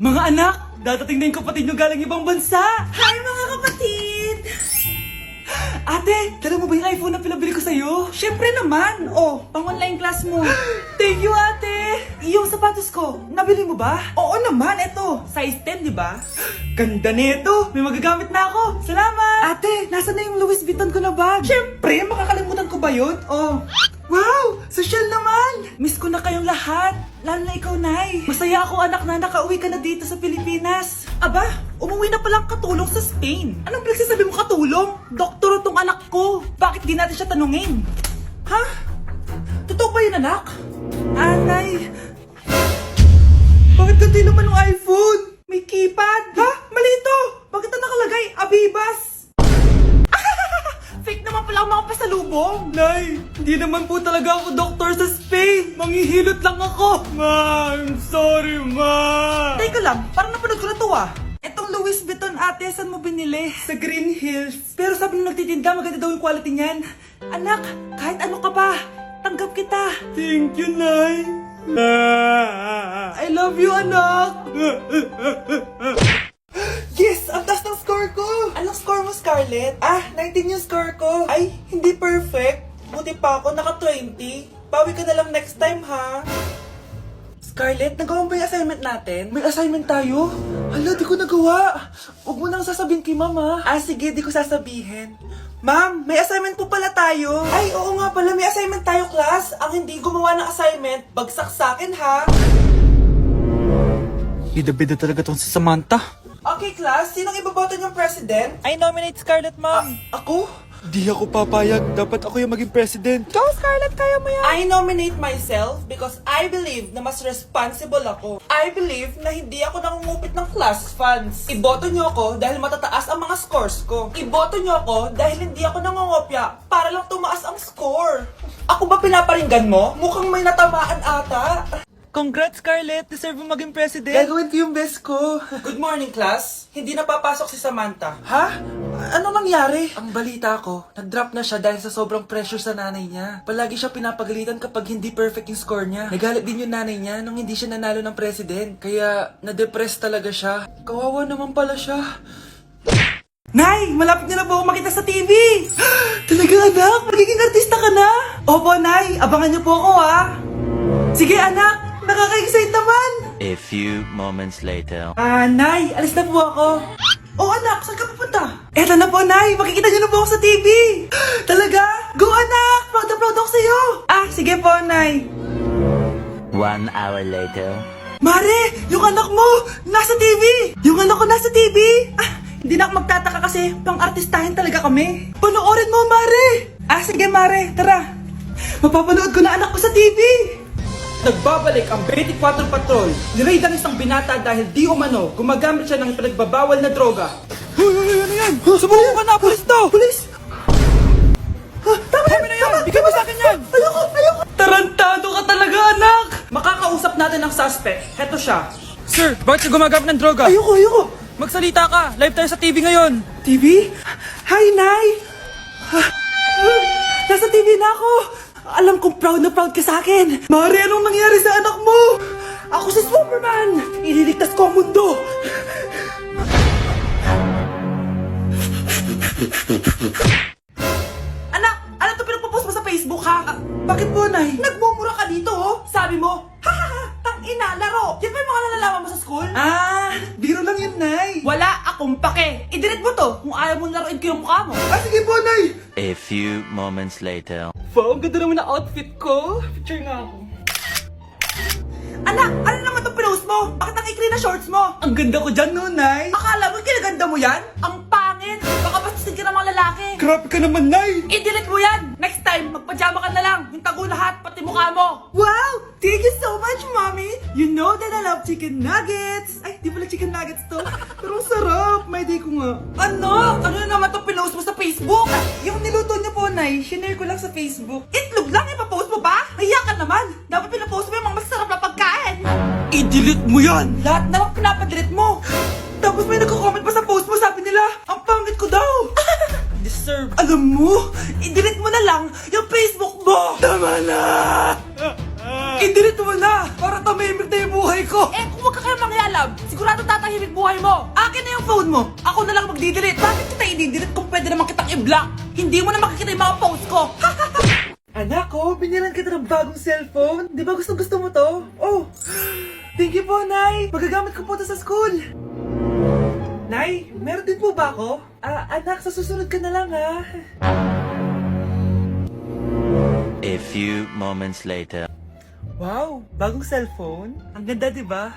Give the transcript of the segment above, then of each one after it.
Mga anak, dadating na yung kapatid nyo galing ibang bansa. Hi mga kapatid! Ate, dala mo ba yung iPhone na pinabili ko sa'yo? Syempre naman! Oh, pang-online class mo. Thank you, ate. Yung sapatos ko, nabili mo ba? Oo naman, eto. Size 10, di ba? Ganda nito. May magagamit na ako. Salamat. Ate, nasa na yung Louis Vuitton ko na bag? Syempre, makakalimutan ko ba yun? Oh. Wow! Social naman! Miss ko na kayong lahat. Lalo na ikaw, Nay. Masaya ako, anak, na nakauwi ka na dito sa Pilipinas. Aba, umuwi na palang katulong sa Spain. Anong pinagsasabi mo katulong? Doktor tong anak ko. Bakit di natin siya tanungin? Ha? Totoo ba yun, anak? Nay. Bakit ganti naman ng iPhone? May keypad. Ha? Mali ito. Bakit na nakalagay? Abibas. Fake naman pala ang mga pasalubong. Nay, hindi naman po talaga ako doktor sa Spain. Manghihilot lang ako. Ma, I'm sorry, ma. Teka lang, parang napanood ko na to ah. Etong Louis Vuitton ate, saan mo binili? Sa Green Hills. Pero sabi nung nagtitinda, maganda daw yung quality niyan. Anak, kahit ano ka pa, tanggap kita. Thank you, Nay. I love you, anak. Yes, ang taas ng score ko. Anong score mo, Scarlett? 19 yung score ko. Ay, hindi perfect. Buti pa ako, naka 20. Bawi ka na lang next time, ha? Scarlett, nagawa mo ba yung assignment natin? May assignment tayo? Hala, di ko nagawa. Huwag mo nang sasabihin kay mama. Sige, di ko sasabihin. Ma'am, may assignment po pala tayo. Ay, oo nga pala, may assignment tayo, class. Ang hindi gumawa ng assignment, bagsak sa akin, ha? Bida-bida talaga tong si Samantha. Okay, class, sinong iboboto niyong president? I nominate Scarlett, ma'am. Ako? Di ako papayag. Dapat ako yung maging president. Go, Scarlett, kaya mo yan. I nominate myself because I believe na mas responsible ako. I believe na hindi ako nangungupit ng class funds. Iboto niyo ako dahil matataas ang mga scores ko. Iboto niyo ako dahil hindi ako nangungopya para lang tumaas ang score. Ako ba pinaparinggan mo? Mukhang may natamaan ata. Congrats, Scarlett. Deserve mo maging president. Gagawin ko yung best ko. Good morning, class. Hindi na papasok si Samantha. Ha? Ano nangyari? Ang balita ko, nag-drop na siya dahil sa sobrang pressure sa nanay niya. Palagi siya pinapagalitan kapag hindi perfect yung score niya. Nagalit din yung nanay niya nung hindi siya nanalo ng president. Kaya, na-depress talaga siya. Kawawa naman pala siya. Nay, malapit na po ako makita sa TV. Talaga, anak? Magiging artista ka na? Opo, Nay. Abangan niyo po ako, ha? Sige, anak. Nakaka-excite naman. A few moments later. Nay, alis na po ako. Oh, anak, saan ka pupunta? Eto na po, Nay. Makikita niyo na po ako sa TV. Talaga? Go, anak. Proud na proud ako sa'yo. Sige po, Nay. 1 hour later. Mare, yung anak mo, nasa TV. Yung anak ko nasa TV. Hindi na ako magtataka kasi pang-artistahin talaga kami. Panoorin mo, Mare. Sige, Mare. Tara. Mapapanood ko na anak ko sa TV. Nagbabalik ang 24 Patrol. Niraid ang isang binata dahil di umano gumagamit siya ng pinagbabawal na droga. Hoy, ano yan? Subukan ka na, pulis to. Pulis. Tama na yan! Bigyan mo sa akin yan! Ayoko. Tarantado ka talaga, anak. Makakausap natin ang suspect. Heto siya. Sir, bakit ka gumagamit ng droga? Ayoko. Magsalita ka. Live tayo sa TV ngayon. TV? Hi, Nay. Nasa TV na ako. Alam kong proud na proud ka sa akin. Mare, anong nangyari sa anak mo? Ako si Superman. Ililigtas ko ang mundo. Anak, ano to pinagpo-post mo sa Facebook, ha? Bakit po, Nay? Nagmumura ka dito, oh. Sabi mo, ha, tang-ina, laro. Yan ba yung mga nalalaman mo sa school? Biro lang yun, Nay. Wala akong pake. I-delete mo to kung ayaw mo laruin ko yung mukha mo. Sige po, Nay. A few moments later. Wow, ang ganda naman na outfit ko. Picture nga ako. Anak, ano naman itong pinost mo? Bakit ang ikli na shorts mo? Ang ganda ko dyan, no, Nay? Akala mo kinaganda mo yan? Ang pangit! Baka bastusin ka ng mga lalaki. Grabe ka naman, Nay. I-delete mo yan! Next time, magpajama ka na lang. Yung tago lahat, pati mukha mo. Wow! Thank you so much, Mommy! You know that I love chicken nuggets! Ay, di pala chicken nuggets to. Pero ang sarap! May day ko nga. Ano? Ano na naman itong pinost mo sa Facebook? Yung niluto niyo po, Nay, shinare ko lang sa Facebook. Itlog lang, ipapost mo ba? Hiya ka naman. Dapat pinapost mo yung mga masarap na pagkain. I-delete mo yan! Lahat na lang pinapadelete mo. Tapos may nagko-comment pa sa post mo, sabi nila, ang pangit ko daw! Deserve. Alam mo, I-delete mo na lang yung Facebook mo. tama na! I-delete mo na para tamimik na yung buhay ko. Eh, kung wag ka kaya mangyalam, sigurado tatahimik buhay mo. Akin na yung phone mo. Ako na lang magdi-delete. Bakit kita i-delete kung pwede naman kitang i-block? Hindi mo na makikita yung mga post ko. Anak ko, binilan kita ng bagong cellphone. Di ba gusto mo to? Oh, thank you po, Nay. Magagamit ko po to sa school. Nay, meron din po ba ako? Anak, sa susunod ka na lang, ha? A few moments later. Wow, bagong cellphone? Ang ganda, di ba?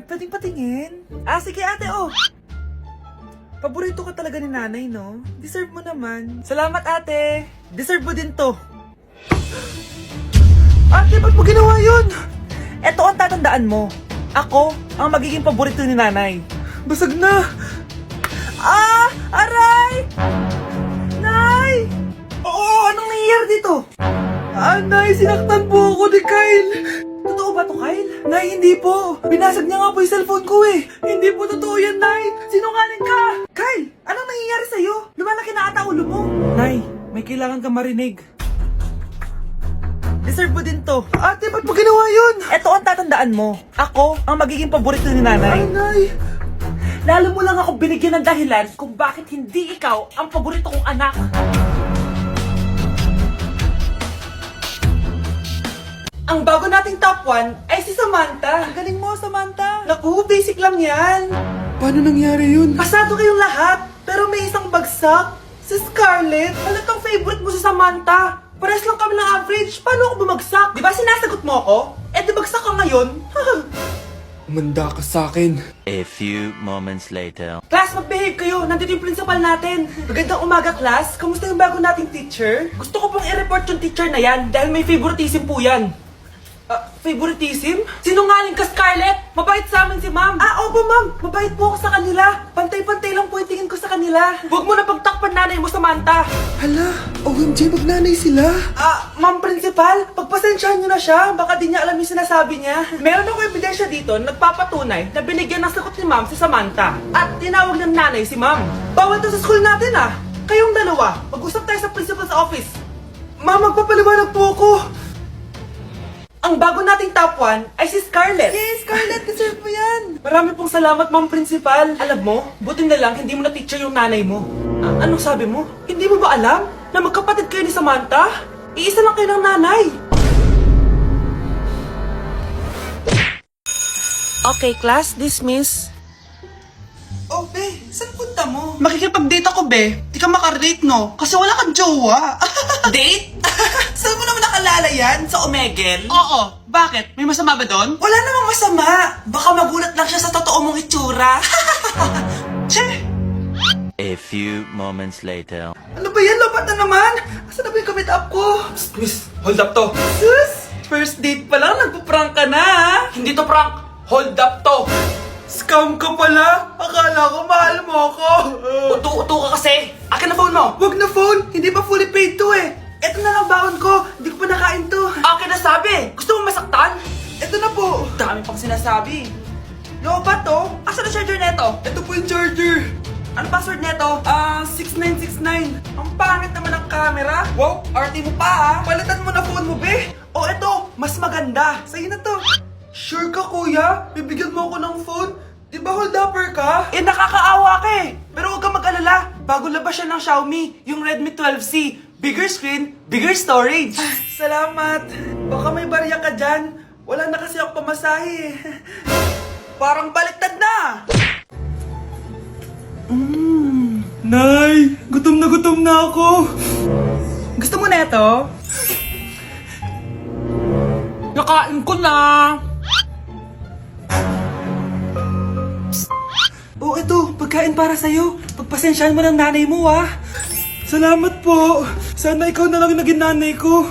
Pwedeng patingin? Sige ate, oh. Paborito ka talaga ni nanay, no? Deserve mo naman. Salamat, ate. Deserve mo din to. Ate, ba't mo ginawa yun? Eto ang tatandaan mo. Ako ang magiging paborito ni nanay. Basag na. Aray! Nay! Oo, anong nangyayari dito? Nay, sinaktan po ako ni Kyle. Totoo ba to, Kyle? Nay, hindi po. Binasag niya nga po yung cellphone ko eh. Hindi po totoo yan, Nay. Sinungaling ka. Kyle, anong nangyayari sa'yo? Lumalaki na ata ulo mo. Nay, may kailangan ka marinig. Deserve mo din to. Ate, ba't mo ginawa yun? Ito ang tatandaan mo. Ako ang magiging paborito ni nanay. Nay. Lalo mo lang ako binigyan ng dahilan kung bakit hindi ikaw ang paborito kong anak. Ang bago nating top 1 ay si Samantha. Ang galing mo, Samantha. Naku, basic lang yan. Paano nangyari yun? Pasado kayong lahat, pero may isang bagsak. Si Scarlett, halatang favorite mo si Samantha. Pares lang kami ng average. Paano ako bumagsak? Di ba sinasagot mo ako? Eh, di bagsak ka ngayon. Umanda ka sa akin. A few moments later. Class, mag-behave kayo. Nandito yung principal natin. Magandang umaga, class. Kamusta yung bago nating teacher? Gusto ko pong i-report yung teacher na yan dahil may favoritism po yan. Favoritism? Sinungaling ka, Scarlett! Mabait sa amin si ma'am! Opo ma'am! Mabait po ako sa kanila! Pantay-pantay lang po yung tingin ko sa kanila! Huwag mo na pagtakpan nanay mo, Samantha! Hala, OMG, magnanay sila. Ma'am Principal, pagpasensyahan niyo na siya. Baka di niya alam yung sinasabi niya. Meron ako ebidensya dito na nagpapatunay na binigyan ng sagot ni ma'am si Samantha. At tinawag ng nanay si ma'am. Bawal to sa school natin Kayong dalawa, mag-usap tayo sa principal's office. Ma'am, magpapaliwanag po ako. Ang bago nating top 1 ay si Scarlett. Yes, Scarlett, deserve mo yan. Marami pong salamat, ma'am principal. Alam mo, buti na lang hindi mo na-teacher yung nanay mo. Anong sabi mo? Hindi mo ba alam na magkapatid kayo ni Samantha? Iisa lang kayo ng nanay. Okay, class, dismiss. Oh, be, saan punta mo? Makikipag-date ako, be. Di ka makarelate, no? Kasi wala kang jowa. Date? Saan mo naman nakalala yan? Sa Omegle? Oo, bakit? May masama ba doon? Wala namang masama. Baka magulat lang siya sa totoo mong itsura. Che! A few moments later. Ano ba yan? Lobat na naman! Asan na ba yung commit up ko? Miss, hold up to. Sus! First date pa lang, nagpo-prank ka na! Hindi to prank. Hold up to. Scam ka pala! Akala ko mahal mo ako! Uto-uto ka kasi. Akin na phone mo. Wag na phone! Hindi pa fully paid to eh! Eto na lang baon ko! Hindi ko pa nakain to! Akin na sabi. Gusto mo masaktan? Eto na po! Dami pang sinasabi. Lobat to? Asan na charger neto? Ito po yung charger! Ano password neto? 6969! Ang pangit naman ng camera. Wow, RT mo pa Palitan mo na phone mo, be! O eto, mas maganda. Sa'yo na to! Sure ka, kuya? Bibigyan mo ako ng phone? Di ba hold upper ka? Eh, nakakaawa ka eh. Pero huwag kang mag-alala. Bago labas siya ng Xiaomi, yung Redmi 12C. Bigger screen, bigger storage. Salamat! Baka may barya ka dyan. Wala na kasi ako pamasahe eh. Parang baliktad na. Nay! Gutom na ako! Gusto mo na ito? Nakain ko na. Oh, ito, pagkain para sa'yo. Pagpasensyahan mo ng nanay mo, Salamat po. Sana ikaw na lang yung naging nanay ko.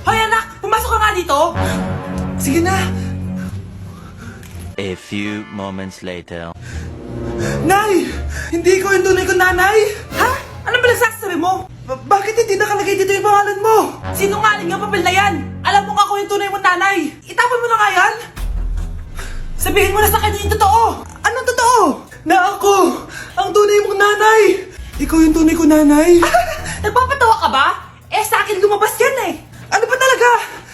Hoy anak, pumasok ka nga dito. Sige na. A few moments later. Nay! Hindi ko yung tunay ko nanay! Ha? Ano ba nagsasabi mo? Bakit hindi nakalagay dito yung pangalan mo? Sinungaling ang papel na yan. Alam mo nga ako yung tunay mong nanay. Itapon mo na nga yan. Sabihin mo na sa kanya yung totoo. Anong totoo? Na ako! Ang tunay mong nanay! Ikaw yung tunay ko nanay? Nagpapatawa ka ba? Eh sa akin lumabas yan eh. Ano ba talaga?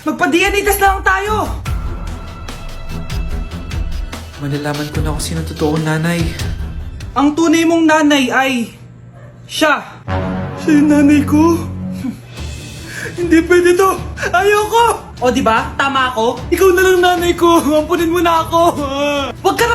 Magpa-DNA test na lang tayo! Malalaman ko na kung sino totoong nanay. Ang tunay mong nanay ay... siya! Siya yung nanay ko? Hindi pwede to! Ayoko! O diba? Tama ako? Ikaw na lang nanay ko! Ampunin mo na ako! Huwag ka na